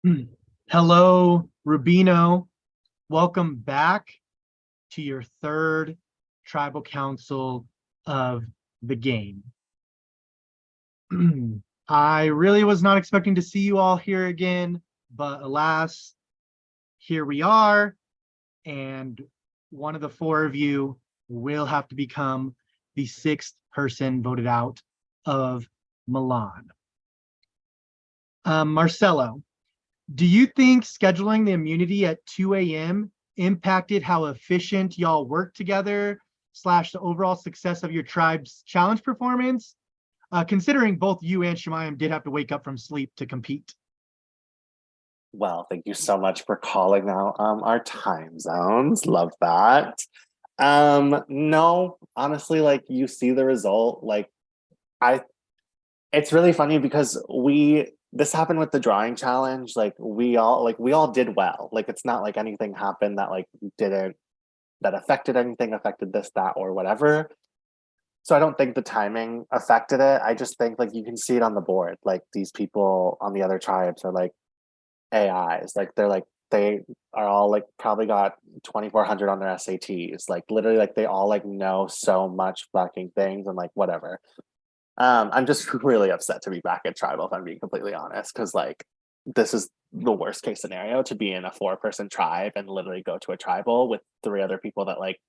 Hmm. Hello, Rubino. Welcome back to your third tribal council of the game. I really was not expecting to see you all here again, but alas, here we are. And one of the four of you will have to become the sixth person voted out of Milan. Marcelo, do you think scheduling the immunity at 2 a.m. impacted how efficient y'all work together, slash the overall success of your tribe's challenge performance? Considering both you and Shemayim did have to wake up from sleep to compete. Well, thank you so much for calling out our time zones. Love that. No, honestly, like you see the result. I it's really funny because we this happened with the drawing challenge. We all did well. Like it's not like anything happened that didn't that affected anything, affected this, that, or whatever. So I don't think the timing affected it. I just think like you can see it on the board. Like these people on the other tribes are like AIs. They are all like probably got 2400 on their SATs. Like literally like they all like know so much fucking things and like whatever. I'm just really upset to be back at tribal if I'm being completely honest because like this is the worst case scenario to be in a 4-person tribe and literally go to a tribal with 3 other people that like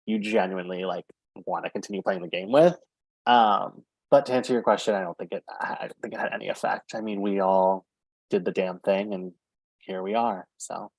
you genuinely like want to continue playing the game with. But to answer your question, I don't think it had any effect. I mean, we all did the damn thing and here we are. So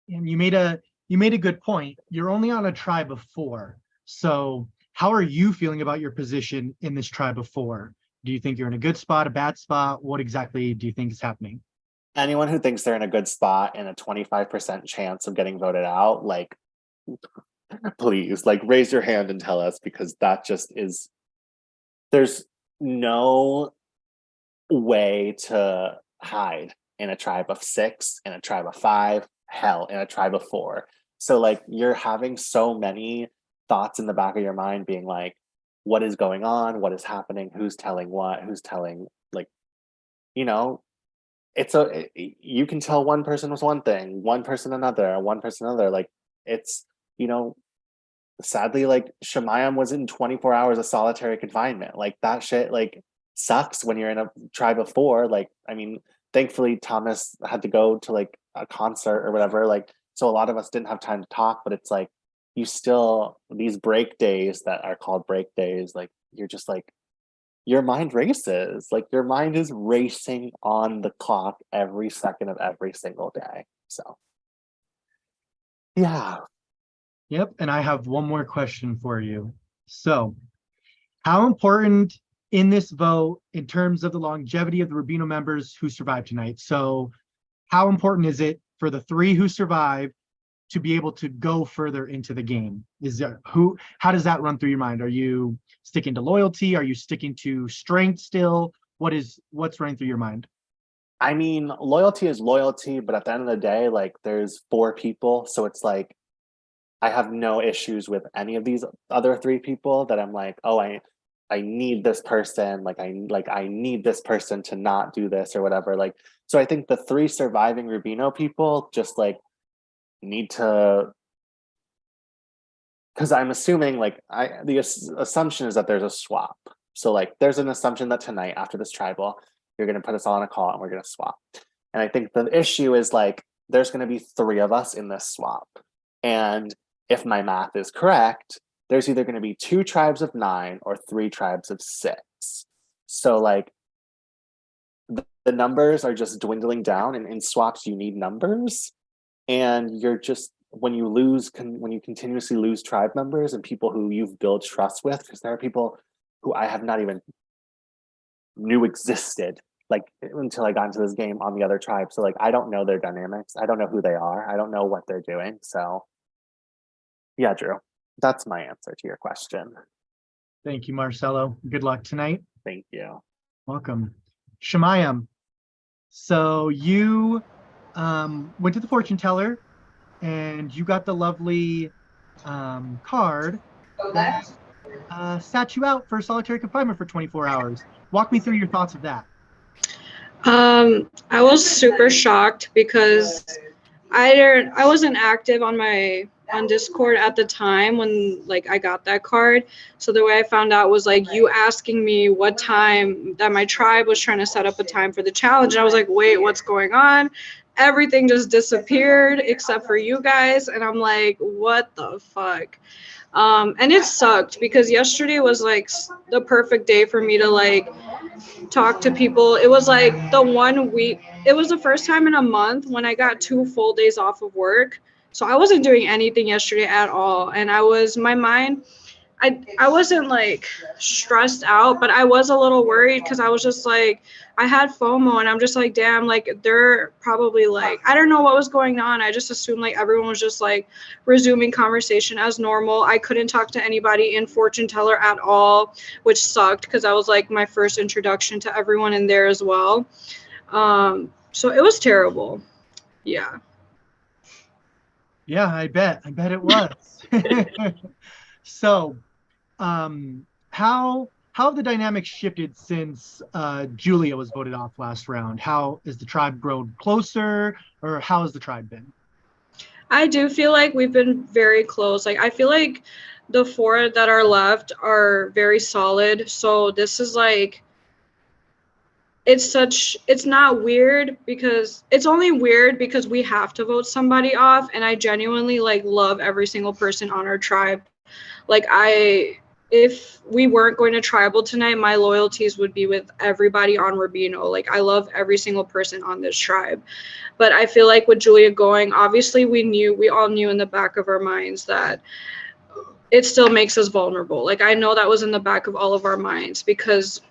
And you made a good point. You're only on a tribe of four. So how are you feeling about your position in this tribe of four? Do you think you're in a good spot, a bad spot? What exactly do you think is happening? anyone who thinks they're in a good spot and a 25% chance of getting voted out, like please, like raise your hand and tell us because that just is there's no way to hide in a tribe of 6, in a tribe of 5, hell, in a tribe of 4. So like you're having so many thoughts in the back of your mind being like, what is going on? What is happening? Who's telling what? Who's telling like, you know, you can tell one person was one thing, one person another, one person another. Like it's, you know, sadly, like Shemayim was in 24 hours of solitary confinement. Like that shit, like sucks when you're in a tribe of 4. Like, I mean, thankfully Thomas had to go to like a concert or whatever. Like, so a lot of us didn't have time to talk. But it's like you still these break days that are called break days. Like you're just like your mind races. Like your mind is racing on the clock every second of every single day. So yeah, Yep. And I have one more question for you. So, how important in this vote in terms of the longevity of the Rubino members who survived tonight? So, how important is it for the three who survive to be able to go further into the game? Is there who? How does that run through your mind? Are you sticking to loyalty? Are you sticking to strength still? What's running through your mind? I mean, loyalty is loyalty, but at the end of the day, like there's 4 people. So it's like I have no issues with any of these other 3 people that I'm like, oh, I need this person, I need this person to not do this or whatever. Like, so I think the 3 surviving Rubino people just like need to because I'm assuming like assumption is that there's a swap. So like there's an assumption that tonight after this tribal, you're gonna put us all on a call and we're gonna swap. And I think the issue is like there's gonna be 3 of us in this swap. And if my math is correct, there's either gonna be 2 tribes of 9 or 3 tribes of 6. So like the numbers are just dwindling down and in swaps you need numbers and you're just when you continuously lose tribe members and people who you've built trust with because there are people who I have not even knew existed like until I got into this game on the other tribe. So like I don't know their dynamics, I don't know who they are, I don't know what they're doing. So yeah, Drew, that's my answer to your question. Thank you, Marcelo. Good luck tonight. Thank you. Welcome. Shemayam, so you went to the fortune teller and you got the lovely card that sat you out for solitary confinement for 24 hours. Walk me through your thoughts of that. I was super shocked because I wasn't active on Discord at the time when like I got that card. So the way I found out was like you asking me what time that my tribe was trying to set up a time for the challenge. And I was like, wait, what's going on? Everything just disappeared except for you guys. And I'm like, what the fuck? And it sucked because yesterday was like the perfect day for me to like talk to people. It was like the 1 week, it was the first time in a month when I got 2 full days off of work. So I wasn't doing anything yesterday at all. And my mind, I wasn't like stressed out, but I was a little worried because I was just like, I had FOMO and I'm just like, damn, like they're probably like, I don't know what was going on. I just assumed like everyone was just like resuming conversation as normal. I couldn't talk to anybody in Fortune Teller at all, which sucked because that was like my first introduction to everyone in there as well. So it was terrible. Yeah. Yeah, I bet. I bet it was. So, how have the dynamics shifted since Julia was voted off last round? How is the tribe grown closer, or how has the tribe been? I do feel like we've been very close. Like I feel like the four that are left are very solid. So this is like it's not weird because it's only weird because we have to vote somebody off and I genuinely like love every single person on our tribe. Like if we weren't going to tribal tonight, my loyalties would be with everybody on Rubino. Like I love every single person on this tribe. But I feel like with Julia going, obviously we all knew in the back of our minds that it still makes us vulnerable. Like I know that was in the back of all of our minds because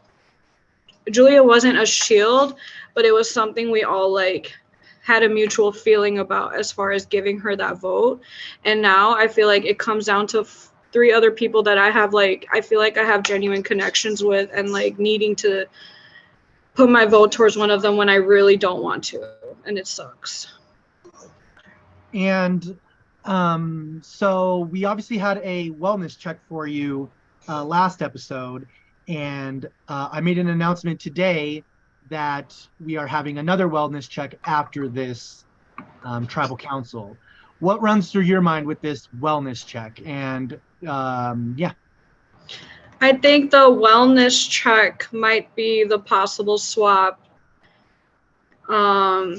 Julia wasn't a shield, but it was something we all like had a mutual feeling about as far as giving her that vote. And now I feel like it comes down to three other people that I feel like I have genuine connections with and like needing to put my vote towards one of them when I really don't want to. And it sucks. And so we obviously had a wellness check for you last episode, and I made an announcement today that we are having another wellness check after this tribal council. What runs through your mind with this wellness check? And yeah. I think the wellness check might be the possible swap. Um,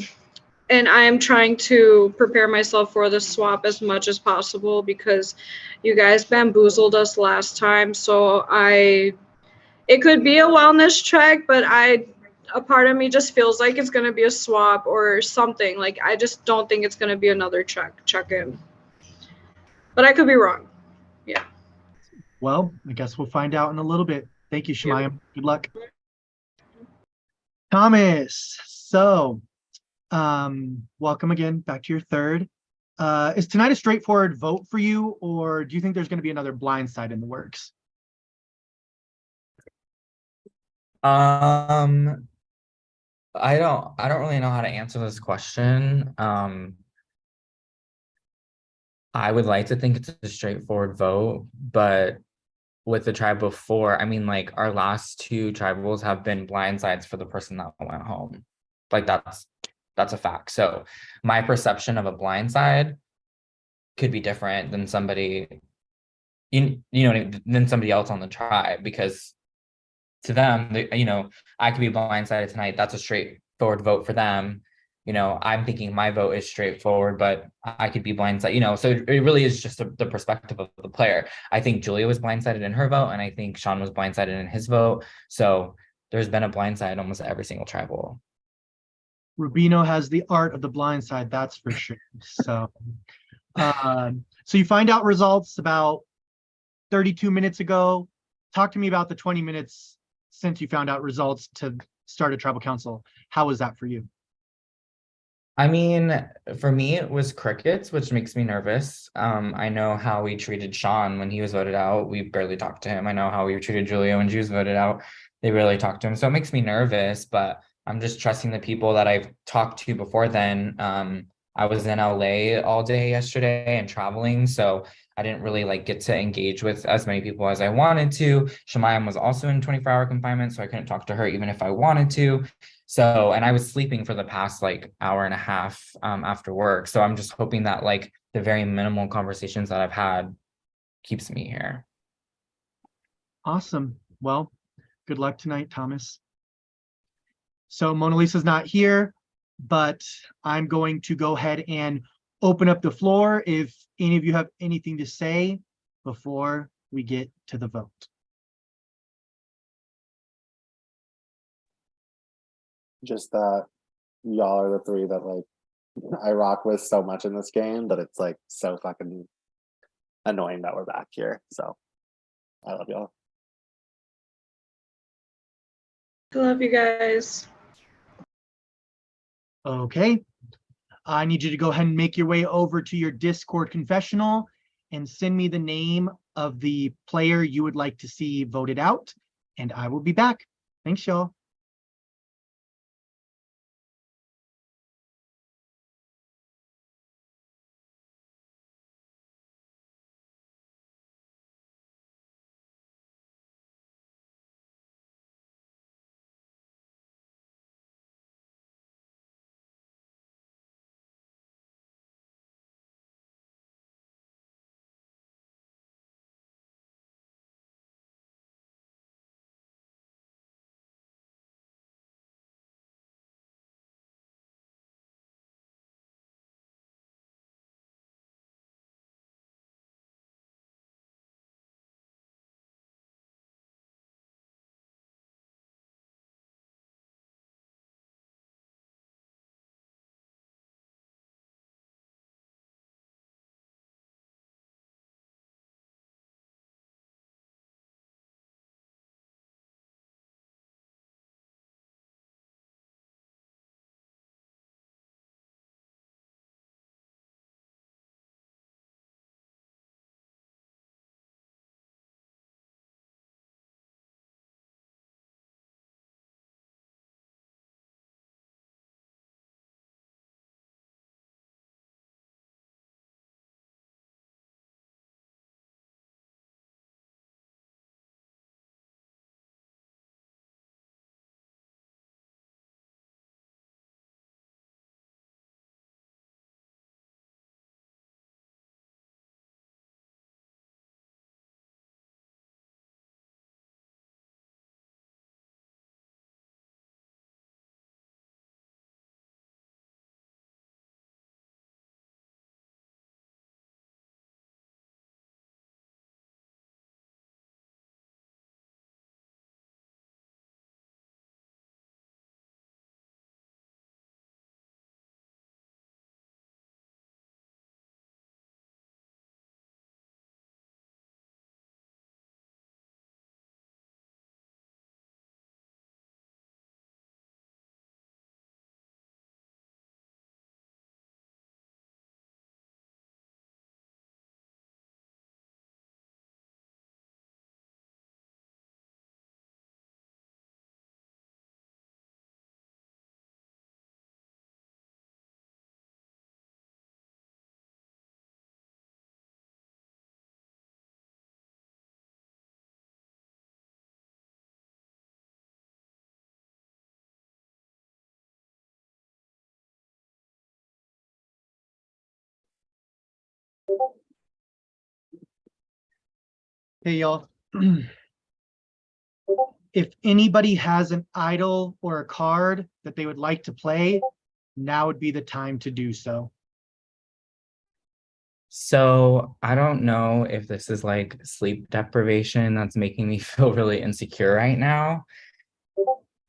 and I am trying to prepare myself for the swap as much as possible because you guys bamboozled us last time. So it could be a wellness check, but a part of me just feels like it's going to be a swap or something. Like I just don't think it's going to be another check in. But I could be wrong. Yeah. Well, I guess we'll find out in a little bit. Thank you, Shemayim. Good luck. Thomas, so welcome again back to your third. Is tonight a straightforward vote for you, or do you think there's going to be another blind side in the works? I don't really know how to answer this question. I would like to think it's a straightforward vote, but with the tribe before, I mean, like our last two tribals have been blindsides for the person that went home. Like that's a fact. So my perception of a blindside could be different than somebody, than somebody else on the tribe, because to them, I could be blindsided tonight. That's a straightforward vote for them. I'm thinking my vote is straightforward, but I could be blindsided, so it really is just the perspective of the player. I think Julia was blindsided in her vote, and I think Sean was blindsided in his vote. So there's been a blindside almost every single tribal. Rubino has the art of the blind side, that's for sure. So, so you find out results about 32 minutes ago. Talk to me about the 20 minutes since you found out results to start a tribal council. How was that for you? I mean, for me, it was crickets, which makes me nervous. I know how we treated Sean when he was voted out. We barely talked to him. I know how we treated Julia when she was voted out. They barely talked to him. So it makes me nervous, but I'm just trusting the people that I've talked to before then. I was in LA all day yesterday and traveling, so I didn't really get to engage with as many people as I wanted to. Shemayim was also in 24-hour confinement, so I couldn't talk to her even if I wanted to. So, and I was sleeping for the past like hour and a half after work. So I'm just hoping that like the very minimal conversations that I've had keeps me here. Awesome. Well, good luck tonight, Thomas. So Mona Lisa's not here, but I'm going to go ahead and open up the floor if any of you have anything to say before we get to the vote. Just that y'all are the three that like I rock with so much in this game that it's like so fucking annoying that we're back here. So I love y'all. I love you guys. Okay. I need you to go ahead and make your way over to your Discord confessional and send me the name of the player you would like to see voted out, and I will be back. Thanks, y'all. Hey, y'all. If anybody has an idol or a card that they would like to play, now would be the time to do so. So I don't know if this is like sleep deprivation that's making me feel really insecure right now.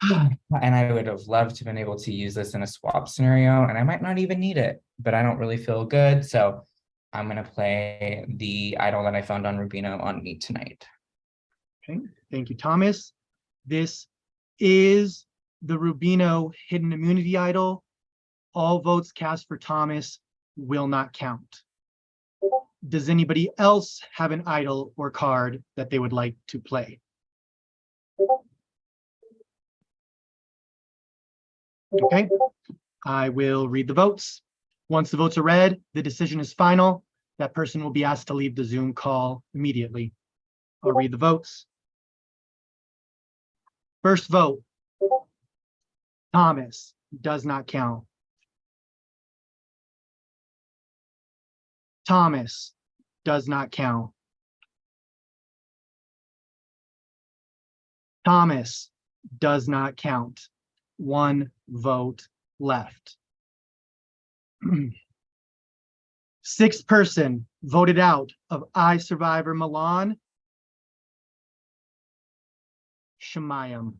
And I would have loved to have been able to use this in a swap scenario, and I might not even need it, but I don't really feel good. So I'm going to play the idol that I found on Rubino on me tonight. Okay, thank you, Thomas. This is the Rubino Hidden Immunity Idol. All votes cast for Thomas will not count. Does anybody else have an idol or card that they would like to play? Okay, I will read the votes. Once the votes are read, the decision is final. That person will be asked to leave the Zoom call immediately. I'll read the votes. First vote, Thomas does not count. Thomas does not count. Thomas does not count. 1 vote left. 6th person voted out of iSurvivor Milan. Shemayim.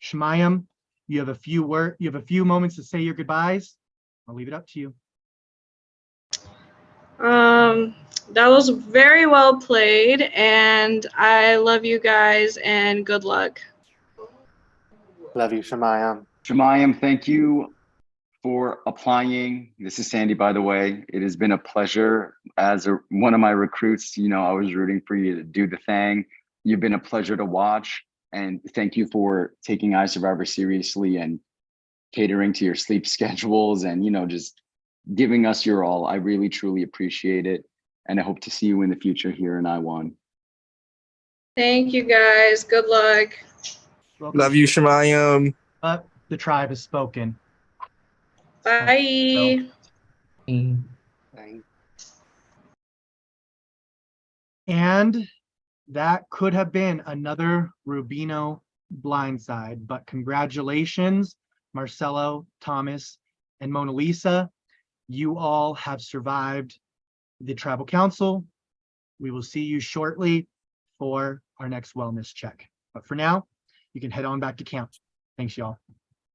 Shemayim, you have a few moments to say your goodbyes. I'll leave it up to you. That was very well played, and I love you guys, and good luck. Love you, Shemayim. Shemayim, thank you for applying. This is Sandy, by the way. It has been a pleasure. As one of my recruits, you know, I was rooting for you to do the thing. You've been a pleasure to watch. And thank you for taking iSurvivor seriously and catering to your sleep schedules and, you know, just giving us your all. I really, truly appreciate it. And I hope to see you in the future here in I1. Thank you guys. Good luck. Welcome. Love you, Shemayim. But the tribe has spoken. Bye. And that could have been another Rubino blindside, but congratulations, Marcelo, Thomas, and Mona Lisa. You all have survived the tribal council. We will see you shortly for our next wellness check. But for now, you can head on back to camp. Thanks, y'all.